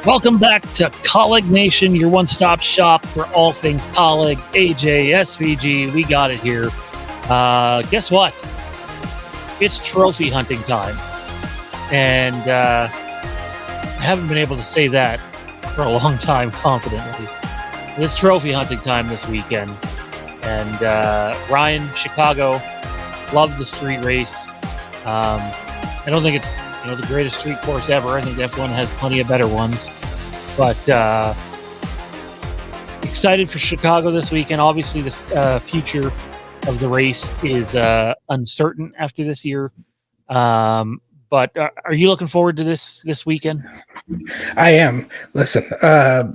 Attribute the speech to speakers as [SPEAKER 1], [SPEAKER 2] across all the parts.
[SPEAKER 1] Welcome back to Kaulig Nation, your one-stop shop for all things Kaulig, AJ, SVG. We got it here. Guess what? It's trophy hunting time. And I haven't been able to say that for a long time confidently. It's trophy hunting time this weekend. And Ryan, Chicago, loved the street race. I don't think it's the greatest street course ever. I think F1 has plenty of better ones. But excited for Chicago this weekend. Obviously, the future of the race is uncertain after this year. But are you looking forward to this weekend?
[SPEAKER 2] I am. Listen,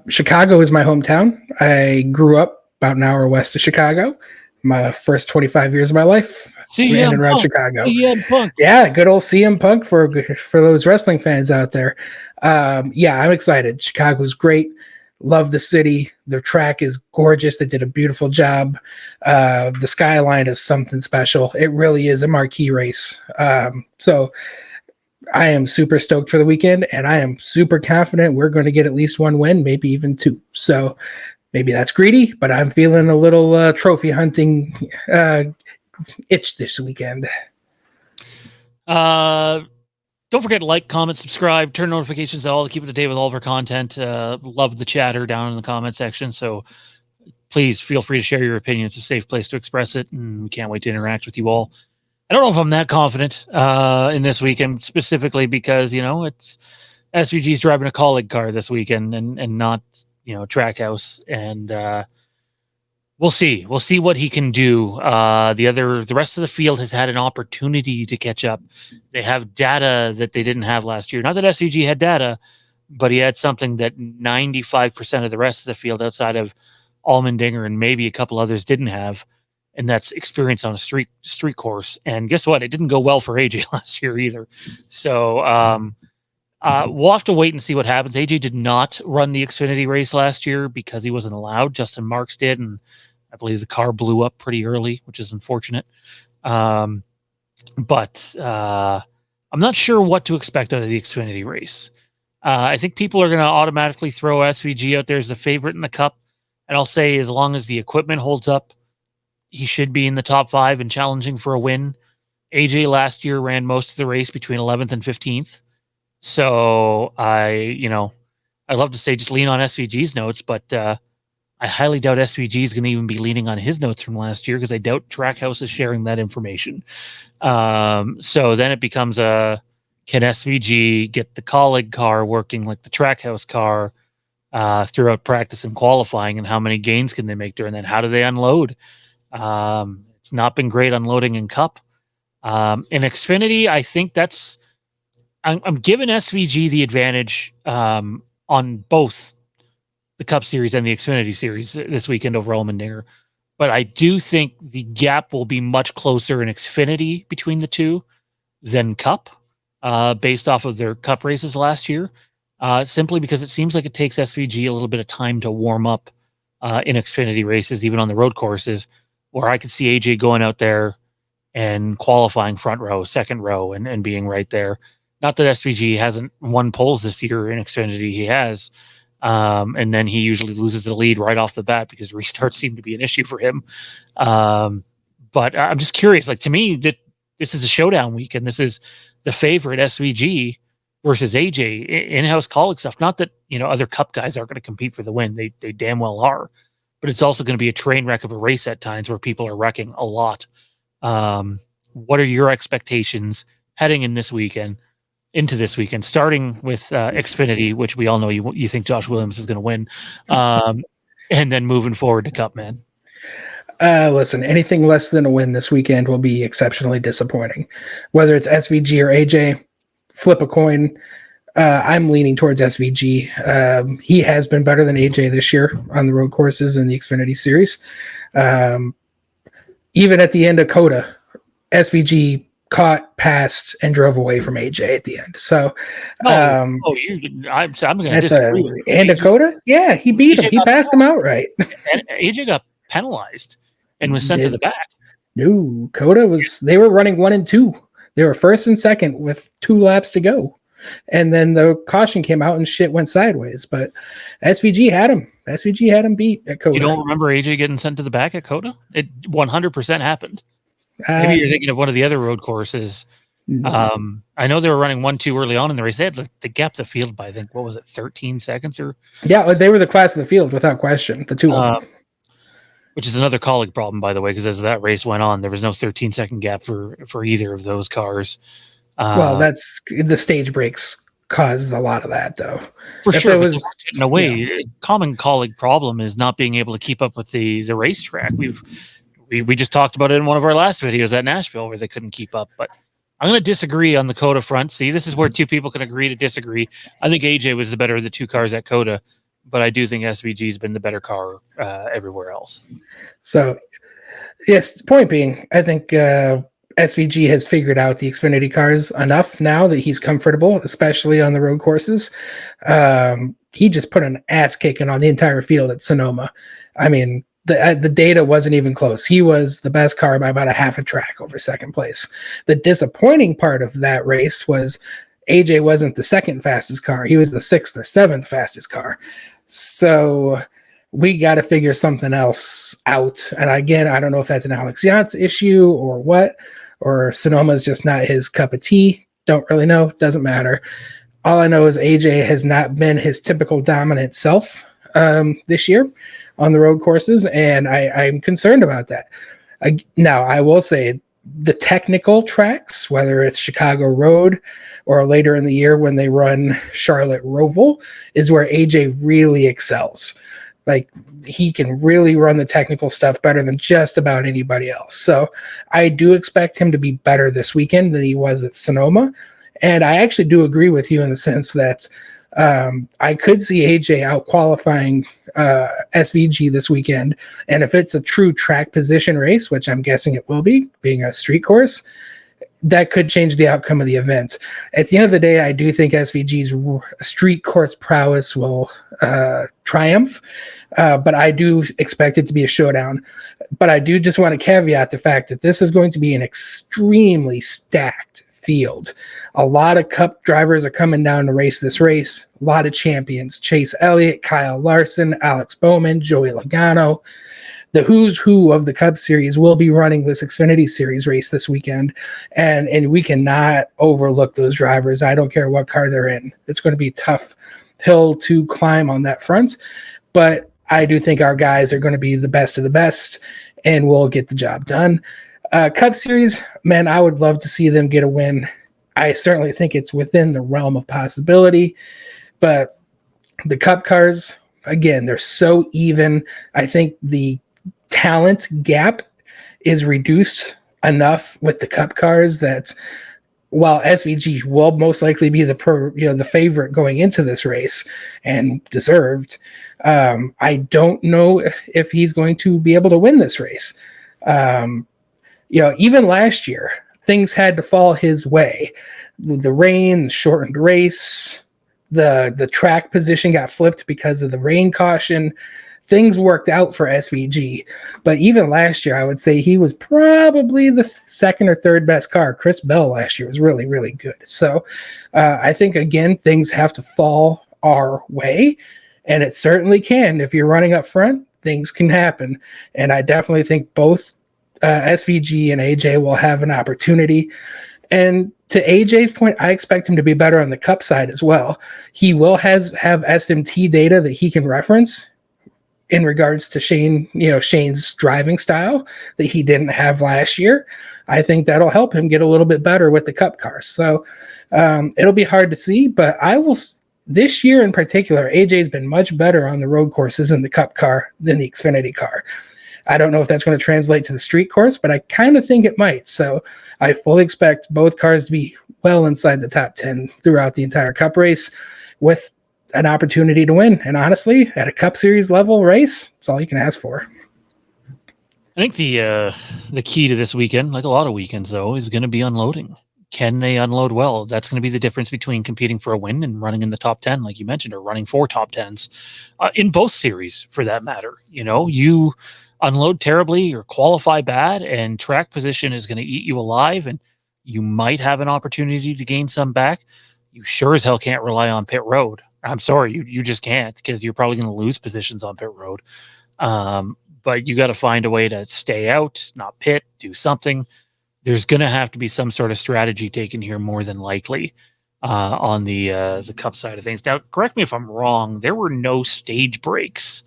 [SPEAKER 2] Chicago is my hometown. I grew up about an hour west of Chicago. My first 25 years of my life ran around Chicago.
[SPEAKER 1] CM Punk.
[SPEAKER 2] Yeah, good old CM Punk for those wrestling fans out there. Yeah, I'm excited. Chicago's great. Love the city. Their track is gorgeous. They did a beautiful job. The skyline is something special. It really is a marquee race. So I am super stoked for the weekend, and I am super confident we're going to get at least one win, maybe even two. So maybe that's greedy, but I'm feeling a little trophy hunting itch this weekend.
[SPEAKER 1] Don't forget to like, comment, subscribe, turn notifications on all to keep up to date with all of our content. Love the chatter down in the comment section. So please feel free to share your opinion. It's a safe place to express it, and we can't wait to interact with you all. I don't know if I'm that confident in this weekend, specifically because, it's SVG's driving a Kaulig car this weekend and not, Trackhouse. And we'll see. We'll see what he can do. The rest of the field has had an opportunity to catch up. They have data that they didn't have last year. Not that SVG had data, but he had something that 95% of the rest of the field outside of Allmendinger and maybe a couple others didn't have. And that's experience on a street course. And guess what? It didn't go well for AJ last year either. So we'll have to wait and see what happens. AJ did not run the Xfinity race last year because he wasn't allowed. Justin Marks did, and I believe the car blew up pretty early, which is unfortunate. But I'm not sure what to expect out of the Xfinity race. I think people are going to automatically throw SVG out there as the favorite in the Cup. And I'll say as long as the equipment holds up, he should be in the top 5 and challenging for a win. AJ last year ran most of the race between 11th and 15th. So I'd love to say just lean on SVG's notes, but I highly doubt SVG is going to even be leaning on his notes from last year because I doubt Trackhouse is sharing that information. So then it becomes can SVG get the Kaulig car working like the Trackhouse car throughout practice and qualifying, and how many gains can they make during that? How do they unload? It's not been great unloading in Cup. In Xfinity, I think I'm giving SVG the advantage on both the Cup Series and the Xfinity Series this weekend over Allmendinger. But I do think the gap will be much closer in Xfinity between the two than Cup, based off of their Cup races last year, simply because it seems like it takes SVG a little bit of time to warm up in Xfinity races, even on the road courses, where I could see AJ going out there and qualifying front row, second row, and being right there. Not that SVG hasn't won poles this year in Xfinity. He has. And then he usually loses the lead right off the bat because restarts seem to be an issue for him. But I'm just curious. Like, to me, that this is a showdown week, and this is the favorite SVG versus AJ in-house Kaulig stuff. Not that, other Cup guys aren't going to compete for the win. They damn well are. But it's also going to be a train wreck of a race at times where people are wrecking a lot. What are your expectations heading into this weekend, starting with Xfinity, which we all know you think Josh Williams is going to win, and then moving forward to Cup, man?
[SPEAKER 2] Listen, anything less than a win this weekend will be exceptionally disappointing. Whether it's SVG or AJ, flip a coin. I'm leaning towards SVG. He has been better than AJ this year on the road courses in the Xfinity Series. Even at the end of Coda, SVG caught, passed, and drove away from AJ at the end. So,
[SPEAKER 1] I'm going to disagree with you.
[SPEAKER 2] And Dakota? Yeah, he beat him. He passed him outright.
[SPEAKER 1] And AJ got penalized and was sent to the back.
[SPEAKER 2] No, Coda they were running 1 and 2. They were first and second with 2 laps to go. And then the caution came out and shit went sideways. But SVG had him. SVG had him beat at Coda.
[SPEAKER 1] You don't remember AJ getting sent to the back at Coda? It 100% happened. Maybe you're thinking of one of the other road courses. I know they were running 1-2 early on in the race. They had the gap the field by, I think, what was it, 13 seconds?
[SPEAKER 2] Yeah, they were the class of the field without question, the two of them.
[SPEAKER 1] Which is another Kaulig problem, by the way, because as that race went on, there was no 13-second gap for either of those cars.
[SPEAKER 2] Well, that's the stage breaks caused a lot of that, though.
[SPEAKER 1] For sure, it was in a way, common Kaulig problem is not being able to keep up with the racetrack. We just talked about it in one of our last videos at Nashville where they couldn't keep up. But I'm going to disagree on the Coda front. See, this is where two people can agree to disagree. I think AJ was the better of the two cars at Coda, but I do think SVG's been the better car everywhere else. So,
[SPEAKER 2] yes, point being, I think SVG has figured out the Xfinity cars enough now that he's comfortable, especially on the road courses. He just put an ass kicking on the entire field at Sonoma. I mean, the data wasn't even close. He was the best car by about a half a track over second place. The disappointing part of that race was AJ wasn't the second fastest car. He was the sixth or seventh fastest car. So we got to figure something else out. And again, I don't know if that's an Alex Yance issue or what, or Sonoma is just not his cup of tea. Don't really know. Doesn't matter. All I know is AJ has not been his typical dominant self this year on the road courses, and I'm concerned about that. Now, I will say the technical tracks, whether it's Chicago Road or later in the year when they run Charlotte Roval, is where AJ really excels. Like, he can really run the technical stuff better than just about anybody else. So I do expect him to be better this weekend than he was at Sonoma. And I actually do agree with you in the sense that I could see AJ out qualifying SVG this weekend. And if it's a true track position race, which I'm guessing it will be, being a street course, that could change the outcome of the event. At the end of the day, I do think SVG's street course prowess will triumph, but I do expect it to be a showdown. But I do just want to caveat the fact that this is going to be an extremely stacked field. A lot of Cup drivers are coming down to race this race. A lot of champions: Chase Elliott, Kyle Larson, Alex Bowman, Joey Logano. The who's who of the Cup Series will be running this Xfinity Series race this weekend, and we cannot overlook those drivers. I don't care what car they're in. It's going to be a tough hill to climb on that front, but I do think our guys are going to be the best of the best, and we'll get the job done. Cup Series, man, I would love to see them get a win. I certainly think it's within the realm of possibility, but the Cup cars, again, they're so even. I think the talent gap is reduced enough with the Cup cars that while SVG will most likely be the favorite going into this race, and deserved, I don't know if he's going to be able to win this race. Even last year, things had to fall his way. The rain, the shortened race, the track position got flipped because of the rain caution. Things worked out for SVG. But even last year, I would say he was probably the second or third best car. Chris Bell last year was really, really good. So I think, again, things have to fall our way. And it certainly can. If you're running up front, things can happen. And I definitely think both SVG and AJ will have an opportunity. And to AJ's point, I expect him to be better on the Cup side as well. He will have SMT data that he can reference in regards to Shane's driving style that he didn't have last year. I think that'll help him get a little bit better with the Cup cars. So it'll be hard to see, but this year in particular, AJ's been much better on the road courses in the Cup car than the Xfinity car. I don't know if that's going to translate to the street course, but I kind of think it might. So I fully expect both cars to be well inside the top 10 throughout the entire Cup race with an opportunity to win. And honestly, at a Cup Series level race, it's all you can ask for.
[SPEAKER 1] I think the key to this weekend, like a lot of weekends though, is going to be unloading. Can they unload well? That's going to be the difference between competing for a win and running in the top 10, like you mentioned, or running 4 top 10s in both series for that matter. You unload terribly or qualify bad, and track position is going to eat you alive, and you might have an opportunity to gain some back. you sure as hell can't rely on pit road. I'm sorry, you just can't, because you're probably going to lose positions on pit road. But you got to find a way to stay out, not pit, do something. There's going to have to be some sort of strategy taken here, more than likely, on the Cup side of things. Now, correct me if I'm wrong. There were no stage breaks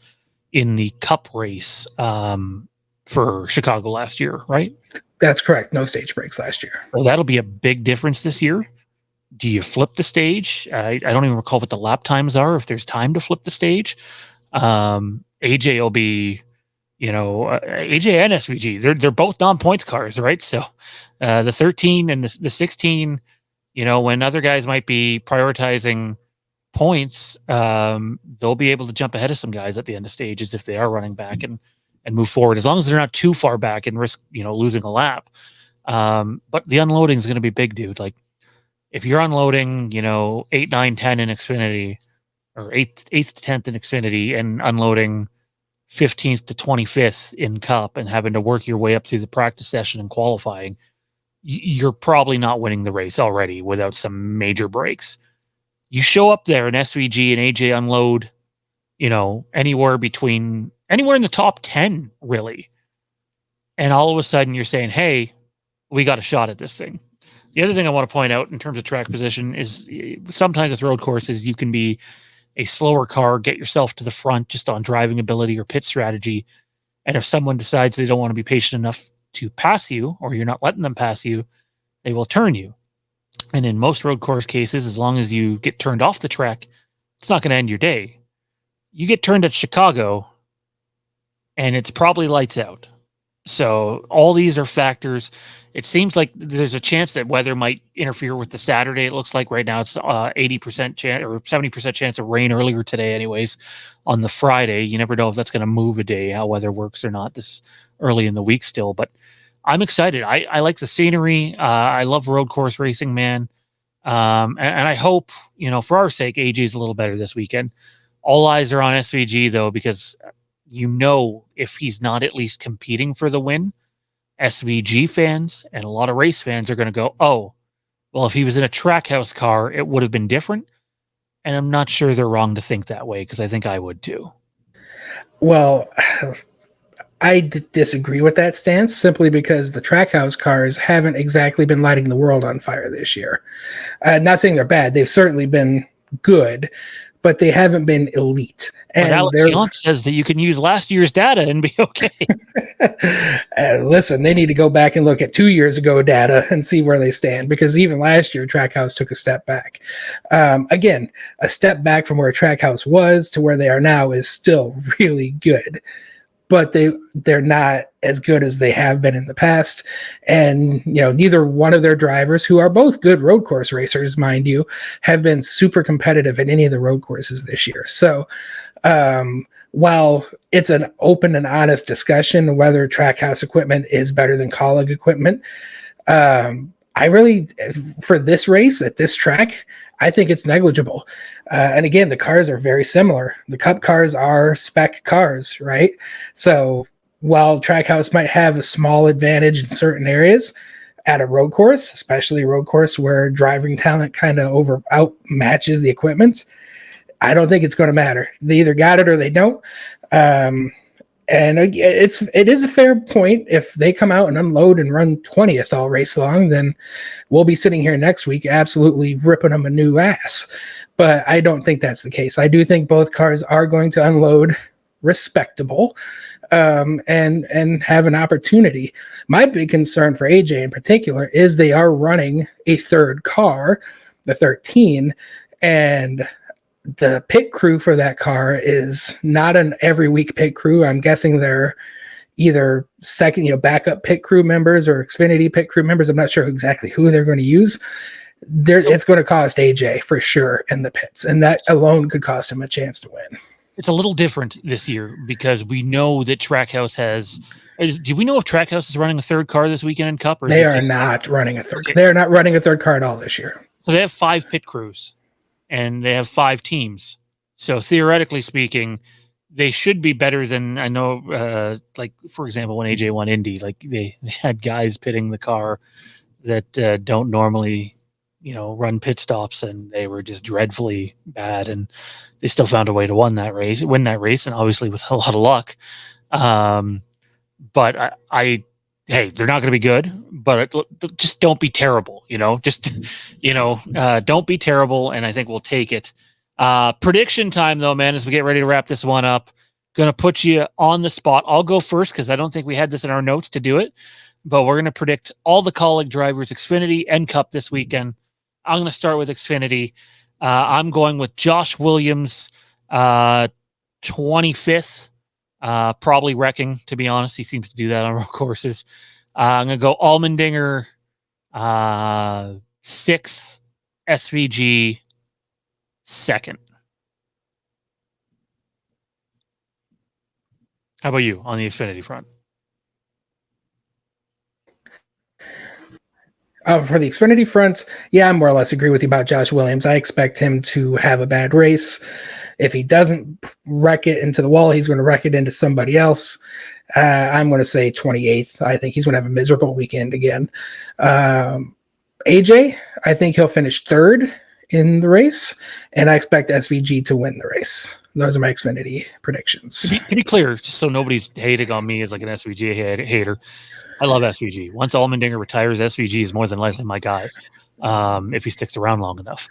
[SPEAKER 1] in the Cup race for Chicago last year, right?
[SPEAKER 2] That's correct. No stage breaks last year.
[SPEAKER 1] So that'll be a big difference this year. Do you flip the stage? I don't even recall what the lap times are, if there's time to flip the stage. AJ will be, AJ and SVG, they're both non-points cars, right? So the 13 and the 16, when other guys might be prioritizing points, they'll be able to jump ahead of some guys at the end of stages if they are running back and move forward, as long as they're not too far back and risk, losing a lap. But the unloading is going to be big, dude. Like, if you're unloading, 8, 9, 10 in Xfinity, or 8th to 10th in Xfinity, and unloading 15th to 25th in Cup, and having to work your way up through the practice session and qualifying, you're probably not winning the race already without some major breaks. You show up there and SVG and AJ unload, anywhere in the top 10, really. And all of a sudden you're saying, hey, we got a shot at this thing. The other thing I want to point out in terms of track position is, sometimes with road courses, you can be a slower car, get yourself to the front just on driving ability or pit strategy. And if someone decides they don't want to be patient enough to pass you, or you're not letting them pass you, they will turn you. And in most road course cases, as long as you get turned off the track, it's not going to end your day. You get turned at Chicago, and it's probably lights out. So all these are factors. It seems like there's a chance that weather might interfere with the Saturday. It looks like right now it's 80% chance or 70% chance of rain earlier today anyways. On the Friday, you never know if that's going to move a day, how weather works or not this early in the week still. But I'm excited. I like the scenery. I love road course racing, man. And I hope, for our sake, AJ's a little better this weekend. All eyes are on SVG, though, because if he's not at least competing for the win, SVG fans and a lot of race fans are going to go, oh, well, if he was in a Trackhouse car, it would have been different. And I'm not sure they're wrong to think that way, because I think I would too.
[SPEAKER 2] Well, I disagree with that stance, simply because the Trackhouse cars haven't exactly been lighting the world on fire this year. Not saying they're bad. They've certainly been good, but they haven't been elite.
[SPEAKER 1] And Alex Yant says that you can use last year's data and be okay.
[SPEAKER 2] Listen, they need to go back and look at 2 years ago data and see where they stand, because even last year, Trackhouse took a step back. Again, a step back from where Trackhouse was to where they are now is still really good, but they're not as good as they have been in the past. And, neither one of their drivers, who are both good road course racers, mind you, have been super competitive in any of the road courses this year. So, while it's an open and honest discussion whether Trackhouse equipment is better than Kaulig equipment, I really, for this race at this track, I think it's negligible. And again, the cars are very similar. The Cup cars are spec cars, right? So while Trackhouse might have a small advantage in certain areas at a road course, especially a road course where driving talent kind of out matches the equipment, I don't think it's going to matter. They either got it or they don't. And it is a fair point. If they come out and unload and run 20th all race long, then we'll be sitting here next week absolutely ripping them a new ass. But I don't think that's the case. I do think both cars are going to unload respectable, and have an opportunity. My big concern for AJ in particular is they are running a third car, the 13, and the pit crew for that car is not an every week pit crew. I'm guessing they're either second, backup pit crew members or Xfinity pit crew members. I'm not sure exactly who they're going to use. It's going to cost AJ for sure in the pits, and that alone could cost him a chance to win.
[SPEAKER 1] It's a little different this year because we know that Trackhouse has. Do we know if Trackhouse is running a third car this weekend in Cup? Or
[SPEAKER 2] they are not running a third. Okay. They are not running a third car at all this year.
[SPEAKER 1] So they have 5 pit crews, and they have 5 teams. So theoretically speaking, they should be better than, I know, like, for example, when AJ won Indy, like they had guys pitting the car that don't normally, run pit stops, and they were just dreadfully bad, and they still found a way to win that race, and obviously with a lot of luck. But hey, they're not going to be good, but just don't be terrible, don't be terrible, and I think we'll take it. Prediction time, though, man, as we get ready to wrap this one up. Going to put you on the spot. I'll go first because I don't think we had this in our notes to do it, but we're going to predict all the Kaulig drivers, Xfinity and Cup this weekend. I'm going to start with Xfinity. I'm going with Josh Williams, 25th, probably wrecking, to be honest. He seems to do that on road courses. I'm going to go Allmendinger, 6th, SVG, 2nd. How about you on the Xfinity front?
[SPEAKER 2] For the Xfinity front, I more or less agree with you about Josh Williams. I expect him to have a bad race. If he doesn't wreck it into the wall, he's going to wreck it into somebody else. I'm going to say 28th. I think he's going to have a miserable weekend again. AJ, I think he'll finish 3rd in the race, and I expect SVG to win the race. Those are my Xfinity predictions.
[SPEAKER 1] To be clear, just so nobody's hating on me as like an SVG hater, I love SVG. Once Allmendinger retires, SVG is more than likely my guy, if he sticks around long enough.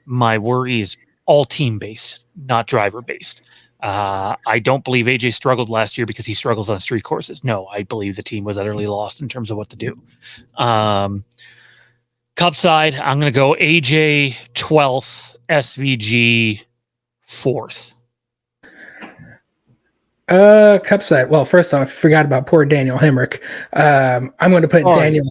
[SPEAKER 1] My worry is all team-based, not driver-based. I don't believe AJ struggled last year because he struggles on street courses. No, I believe the team was utterly lost in terms of what to do. Cup side, I'm going to go AJ 12th, SVG 4th.
[SPEAKER 2] Cup side. Well, first off, I forgot about poor Daniel Hemrick. I'm going to put Daniel.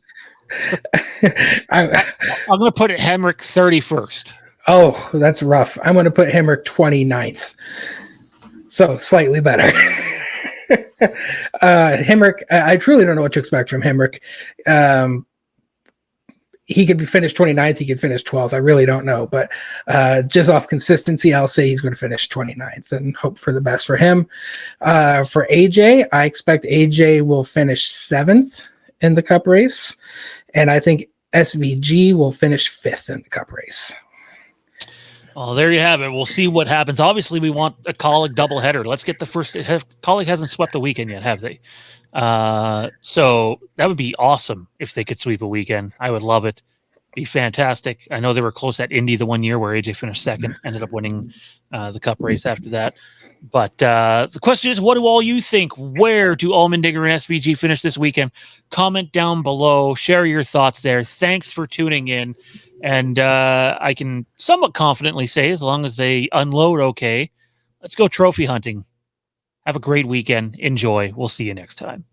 [SPEAKER 1] I'm going to put Hemrick 31st.
[SPEAKER 2] Oh, that's rough. I'm going to put Hemrick 29th. So slightly better. Hemrick, I truly don't know what to expect from Hemrick. He could finish 29th. He could finish 12th. I really don't know. But just off consistency, I'll say he's going to finish 29th and hope for the best for him. For AJ, I expect AJ will finish 7th in the Cup race. And I think SVG will finish 5th in the Cup race.
[SPEAKER 1] Well, there you have it. We'll see what happens. Obviously, we want a Kaulig doubleheader. Let's get the first. Kaulig hasn't swept the weekend yet, have they? So that would be awesome if they could sweep a weekend. I would love it. Be fantastic. I know they were close at Indy the one year where AJ finished 2nd, ended up winning the Cup race after that. But the question is, what do all you think? Where do Allmendinger and SVG finish this weekend? Comment down below. Share your thoughts there. Thanks for tuning in. And I can somewhat confidently say, as long as they unload okay, let's go trophy hunting. Have a great weekend. Enjoy. We'll see you next time.